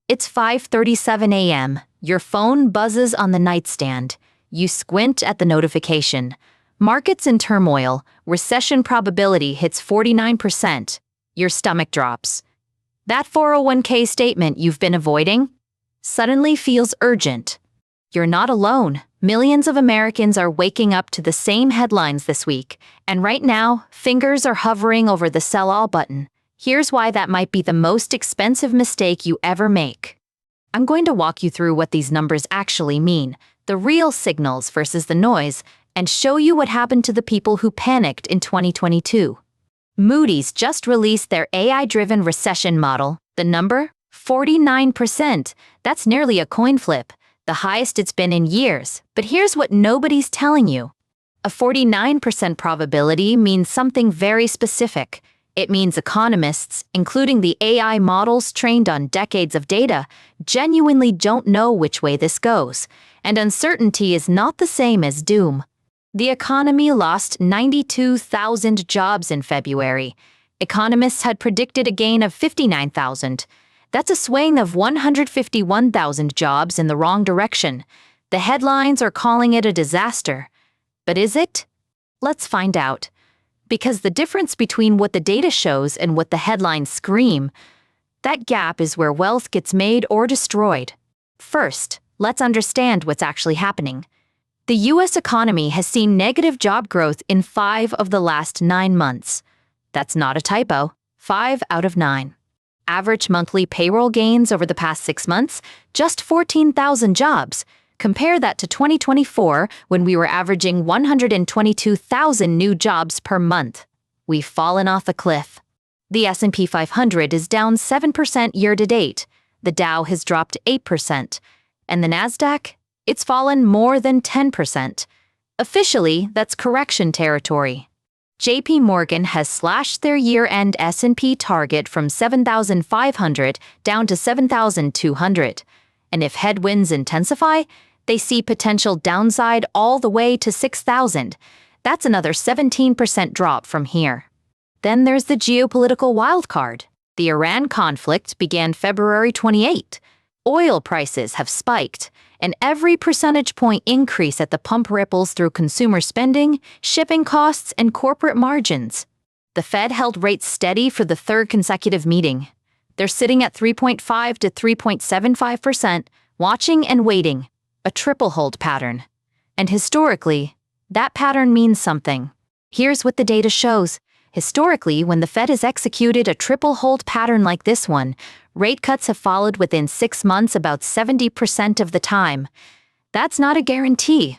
It's 5:37 a.m. Your phone buzzes on the nightstand. You squint at the notification. Markets in turmoil. Recession probability hits 49%. Your stomach drops. That 401k statement you've been avoiding suddenly feels urgent. You're not alone. Millions of Americans are waking up to the same headlines this week, and right now, fingers are hovering over the sell all button. Here's why that might be the most expensive mistake you ever make. I'm going to walk you through what these numbers actually mean, the real signals versus the noise, and show you what happened to the people who panicked in 2022. Moody's just released their AI-driven recession model. The number? 49%. That's nearly a coin flip, the highest it's been in years. But here's what nobody's telling you. A 49% probability means something very specific. It means economists, including the AI models trained on decades of data, genuinely don't know which way this goes. And uncertainty is not the same as doom. The economy lost 92,000 jobs in February. Economists had predicted a gain of 59,000. That's a swing of 151,000 jobs in the wrong direction. The headlines are calling it a disaster. But is it? Let's find out. Because the difference between what the data shows and what the headlines scream, that gap is where wealth gets made or destroyed. First, let's understand what's actually happening. The U.S. economy has seen negative job growth in 5 of the last 9 months. That's not a typo. 5 out of 9. Average monthly payroll gains over the past 6 months, just 14,000 jobs. Compare that to 2024, when we were averaging 122,000 new jobs per month. We've fallen off a cliff. The S&P 500 is down 7% year-to-date. The Dow has dropped 8%. And the Nasdaq? It's fallen more than 10%. Officially, that's correction territory. JPMorgan has slashed their year-end S&P target from 7,500 down to 7,200. And if headwinds intensify, they see potential downside all the way to 6,000. That's another 17% drop from here. Then there's the geopolitical wildcard. The Iran conflict began February 28. Oil prices have spiked, and every percentage point increase at the pump ripples through consumer spending, shipping costs, and corporate margins. The Fed held rates steady for the third consecutive meeting. They're sitting at 3.5 to 3.75%, watching and waiting. A triple hold pattern. And historically, that pattern means something. Here's what the data shows. Historically, when the Fed has executed a triple hold pattern like this one, rate cuts have followed within 6 months about 70% of the time. That's not a guarantee.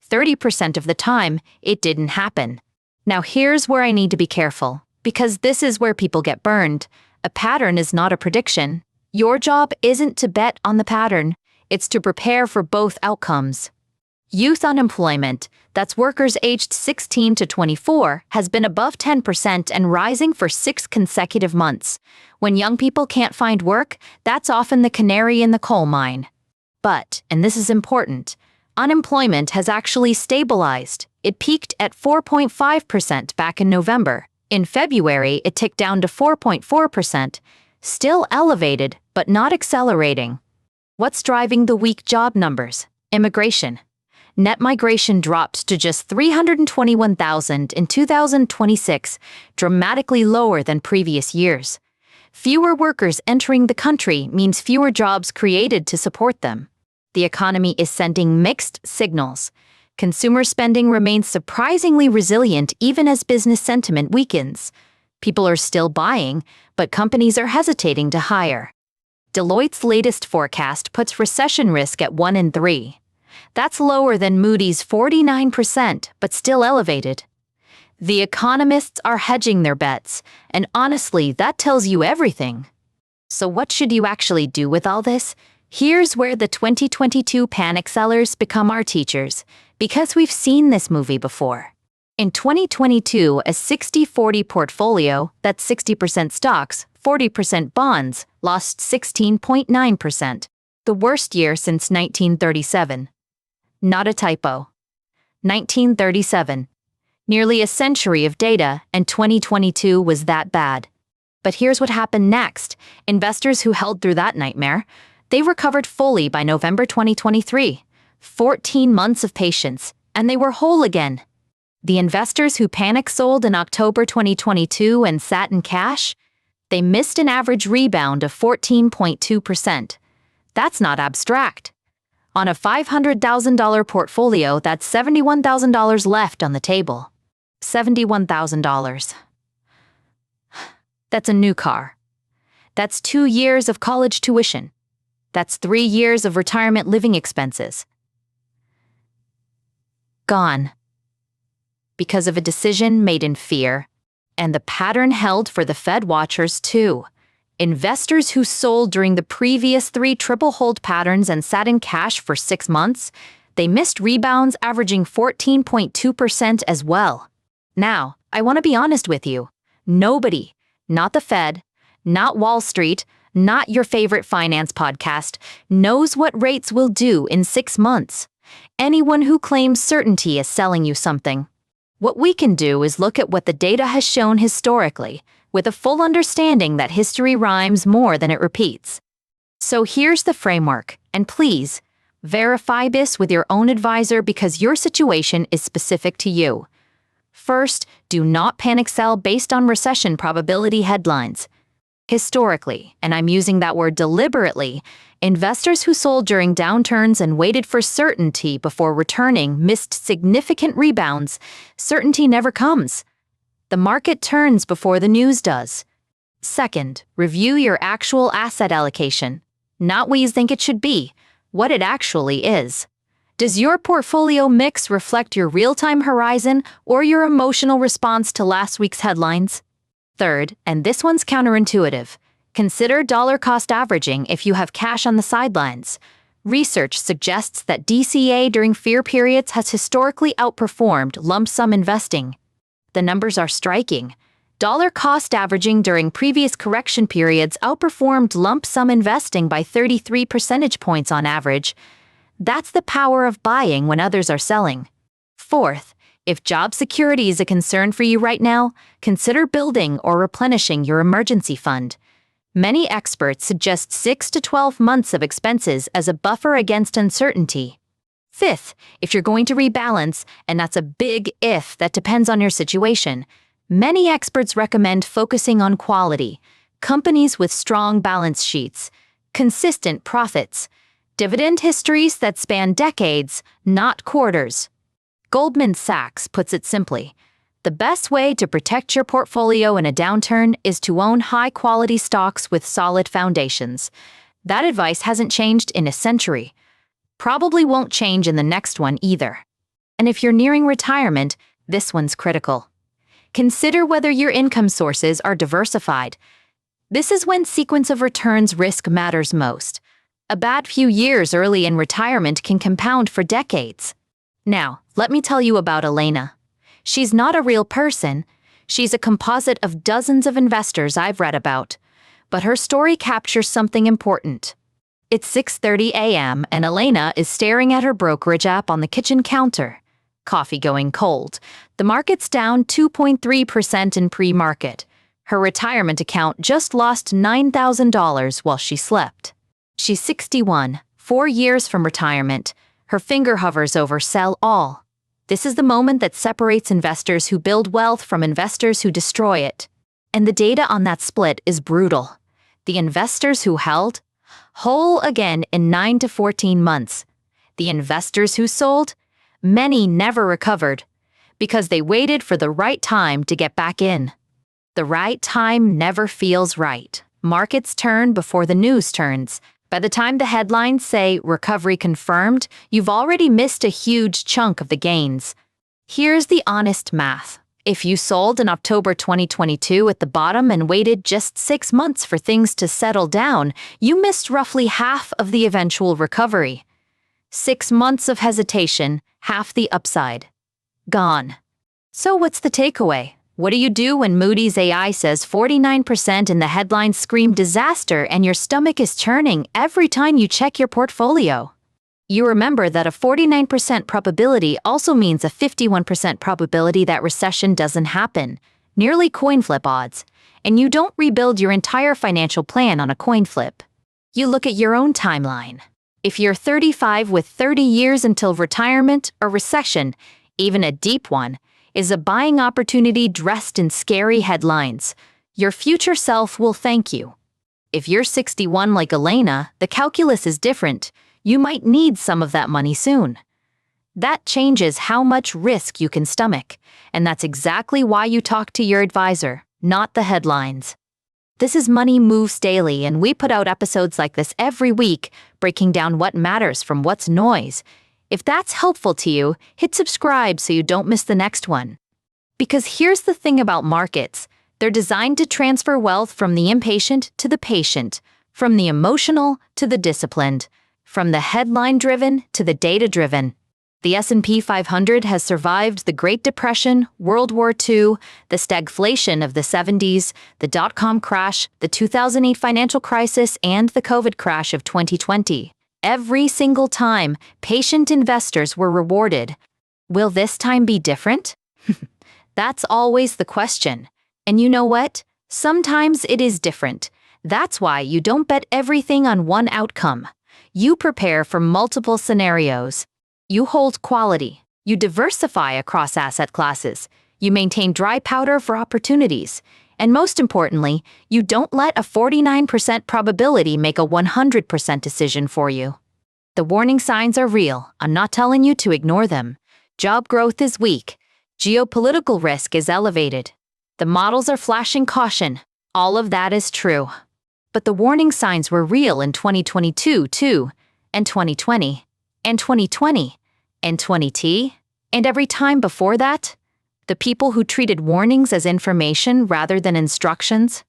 30% of the time, it didn't happen. Now here's where I need to be careful, because this is where people get burned. A pattern is not a prediction. Your job isn't to bet on the pattern. It's to prepare for both outcomes. Youth unemployment, that's workers aged 16 to 24, has been above 10% and rising for 6 consecutive months. When young people can't find work, that's often the canary in the coal mine. But, and this is important, unemployment has actually stabilized. It peaked at 4.5% back in November. In February, it ticked down to 4.4%, still elevated, but not accelerating. What's driving the weak job numbers? Immigration. Net migration dropped to just 321,000 in 2026, dramatically lower than previous years. Fewer workers entering the country means fewer jobs created to support them. The economy is sending mixed signals. Consumer spending remains surprisingly resilient even as business sentiment weakens. People are still buying, but companies are hesitating to hire. Deloitte's latest forecast puts recession risk at 1 in 3. That's lower than Moody's 49%, but still elevated. The economists are hedging their bets, and honestly, that tells you everything. So what should you actually do with all this? Here's where the 2022 panic sellers become our teachers, because we've seen this movie before. In 2022, a 60-40 portfolio, that's 60% stocks, 40% bonds, lost 16.9%, the worst year since 1937. Not a typo. 1937. Nearly a century of data, and 2022 was that bad. But here's what happened next. Investors who held through that nightmare, They recovered fully by November 2023. 14 months of patience, and they were whole again. The investors who panic sold in October 2022 and sat in cash, they missed an average rebound of 14.2%. That's not abstract. On a $500,000 portfolio, that's $71,000 left on the table. $71,000. That's a new car. That's 2 years of college tuition. That's 3 years of retirement living expenses. Gone. Because of a decision made in fear. And the pattern held for the Fed watchers, too. Investors who sold during the previous 3 triple hold patterns and sat in cash for 6 months, they missed rebounds averaging 14.2% as well. Now, I want to be honest with you. Nobody, not the Fed, not Wall Street, not your favorite finance podcast, knows what rates will do in 6 months. Anyone who claims certainty is selling you something. What we can do is look at what the data has shown historically, with a full understanding that history rhymes more than it repeats. So here's the framework, and please, verify this with your own advisor because your situation is specific to you. First, do not panic sell based on recession probability headlines. Historically, and I'm using that word deliberately, investors who sold during downturns and waited for certainty before returning missed significant rebounds. Certainty never comes. The market turns before the news does. Second, review your actual asset allocation. Not what you think it should be, what it actually is. Does your portfolio mix reflect your real-time horizon or your emotional response to last week's headlines? Third, and this one's counterintuitive, consider dollar cost averaging if you have cash on the sidelines. Research suggests that DCA during fear periods has historically outperformed lump sum investing. The numbers are striking. Dollar cost averaging during previous correction periods outperformed lump sum investing by 33 percentage points on average. That's the power of buying when others are selling. Fourth, if job security is a concern for you right now, consider building or replenishing your emergency fund. Many experts suggest 6 to 12 months of expenses as a buffer against uncertainty. Fifth, if you're going to rebalance, and that's a big if that depends on your situation, many experts recommend focusing on quality, companies with strong balance sheets, consistent profits, dividend histories that span decades, not quarters. Goldman Sachs puts it simply, the best way to protect your portfolio in a downturn is to own high-quality stocks with solid foundations. That advice hasn't changed in a century. Probably won't change in the next one either. And if you're nearing retirement, this one's critical. Consider whether your income sources are diversified. This is when sequence of returns risk matters most. A bad few years early in retirement can compound for decades. Now, let me tell you about Elena. She's not a real person. She's a composite of dozens of investors I've read about. But her story captures something important. It's 6:30 a.m. and Elena is staring at her brokerage app on the kitchen counter. Coffee going cold. The market's down 2.3% in pre-market. Her retirement account just lost $9,000 while she slept. She's 61, 4 years from retirement. Her finger hovers over sell all. This is the moment that separates investors who build wealth from investors who destroy it. And the data on that split is brutal. The investors who held, whole again in 9 to 14 months. The investors who sold, many never recovered because they waited for the right time to get back in. The right time never feels right. Markets turn before the news turns. By the time the headlines say recovery confirmed, you've already missed a huge chunk of the gains. Here's the honest math. If you sold in October 2022 at the bottom and waited just 6 months for things to settle down, you missed roughly half of the eventual recovery. 6 months of hesitation, half the upside. Gone. So what's the takeaway? What do you do when Moody's AI says 49% and the headlines scream disaster and your stomach is churning every time you check your portfolio? You remember that a 49% probability also means a 51% probability that recession doesn't happen, nearly coin flip odds, and you don't rebuild your entire financial plan on a coin flip. You look at your own timeline. If you're 35 with 30 years until retirement, a recession, even a deep one, is a buying opportunity dressed in scary headlines. Your future self will thank you. If you're 61 like Elena, the calculus is different. You might need some of that money soon. That changes how much risk you can stomach, and that's exactly why you talk to your advisor, not the headlines. This is Money Moves Daily, and we put out episodes like this every week, breaking down what matters from what's noise. If that's helpful to you, hit subscribe so you don't miss the next one. Because here's the thing about markets. They're designed to transfer wealth from the impatient to the patient, from the emotional to the disciplined, from the headline-driven to the data-driven. The S&P 500 has survived the Great Depression, World War II, the stagflation of the 70s, the dot-com crash, the 2008 financial crisis, and the COVID crash of 2020. Every single time, patient investors were rewarded. Will this time be different? That's always the question. And you know what? Sometimes it is different. That's why you don't bet everything on one outcome. You prepare for multiple scenarios. You hold quality. You diversify across asset classes. You maintain dry powder for opportunities. And most importantly, you don't let a 49% probability make a 100% decision for you. The warning signs are real. I'm not telling you to ignore them. Job growth is weak. Geopolitical risk is elevated. The models are flashing caution. All of that is true. But the warning signs were real in 2022 too, and 2020, and 2020, and 2010, and every time before that. The people who treated warnings as information rather than instructions,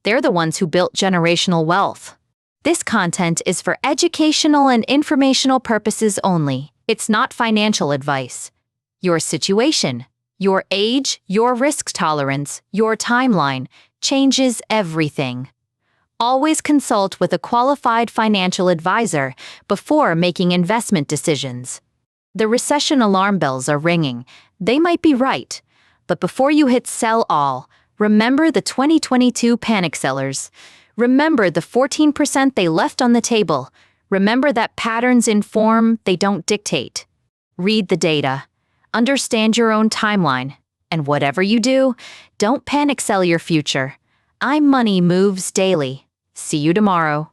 they're the ones who built generational wealth. This content is for educational and informational purposes only. It's not financial advice. Your situation, your age, your risk tolerance, your timeline changes everything. Always consult with a qualified financial advisor before making investment decisions. The recession alarm bells are ringing. They might be right. But before you hit sell all, remember the 2022 panic sellers. Remember the 14% they left on the table. Remember that patterns inform, they don't dictate. Read the data. Understand your own timeline. And whatever you do, don't panic sell your future. I'm Money Moves Daily. See you tomorrow.